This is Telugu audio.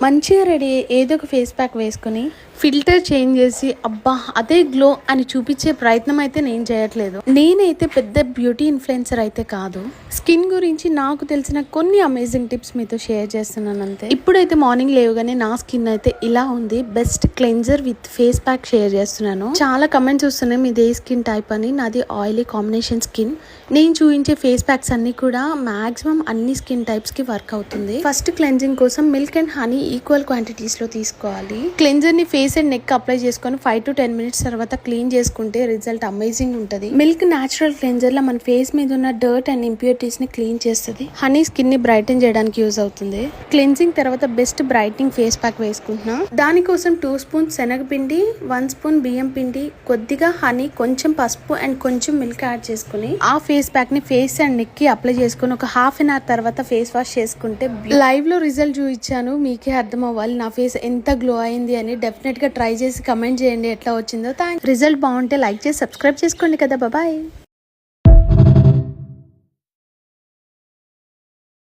మంచిగా రెడీ ఏదో ఒక ఫేస్ ప్యాక్ వేసుకుని ఫిల్టర్ చేంజ్ చేసి అబ్బా అదే గ్లో అని చూపించే ప్రయత్నం అయితే నేను చేయట్లేదు. నేనైతే పెద్ద బ్యూటీ ఇన్ఫ్లుయెన్సర్ అయితే కాదు. స్కిన్ గురించి నాకు తెలిసిన కొన్ని అమేజింగ్ టిప్స్ మీతో షేర్ చేస్తున్నాను అంతే. ఇప్పుడైతే మార్నింగ్ లేవగానే నా స్కిన్ అయితే ఇలా ఉంది. Best cleanser with face pack share చేస్తున్నాను. చాలా కమెంట్స్ వస్తున్నాయి మీది ఏ స్కిన్ టైప్ అని. నాది ఆయిలీ కాంబినేషన్ స్కిన్. నేను చూపించే ఫేస్ ప్యాక్స్ అన్ని కూడా మాక్సిమం అన్ని స్కిన్ టైప్స్ కి వర్క్ అవుతుంది. ఫస్ట్ క్లెన్జింగ్ కోసం milk and honey equal quantities లో తీసుకోవాలి. క్లెన్జర్ ని ఫేస్ అండ్ నెక్ అప్లై చేసుకొని 5 to 10 minutes తర్వాత క్లీన్ చేసుకుంటే రిజల్ట్ అమేజింగ్ ఉంటుంది. మిల్క్ న్యాచురల్ క్లెన్జర్ లో మన ఫేస్ మీద ఉన్న డర్ట్ అండ్ ఇంప్యూరిటీస్ ని క్లీన్ చేస్తుంది. హనీ స్కిన్ ని బ్రైటన్ చేయడానికి యూజ్ అవుతుంది. క్లెన్జింగ్ తర్వాత బెస్ట్ బ్రైట్నింగ్ ఫేస్ ప్యాక్ వేసుకుంటున్నా. దానికోసం 2 spoons శనగపిండి, 1 spoon బియ్యం పిండి, కొద్దిగా హనీ, కొంచెం పసుపు అండ్ కొంచెం మిల్క్ యాడ్ చేసుకుని ఆ ఫేస్ ప్యాక్ ని ఫేస్ అండ్ నెక్ కి అప్లై చేసుకుని ఒక హాఫ్ అన్ అవర్ తర్వాత ఫేస్ వాష్ చేసుకుంటే లైవ్ లో రిజల్ట్ చూపించాను. మీకే అర్థం అవ్వాలి నా ఫేస్ ఎంత గ్లో అయింది అని. డెఫినెట్ గా ట్రై చేసి కమెంట్ చేయండి ఎట్లా వచ్చిందో. రిజల్ట్ బాగుంటే లైక్ చేసి సబ్స్క్రైబ్ చేసుకోండి కదా. బాయ్.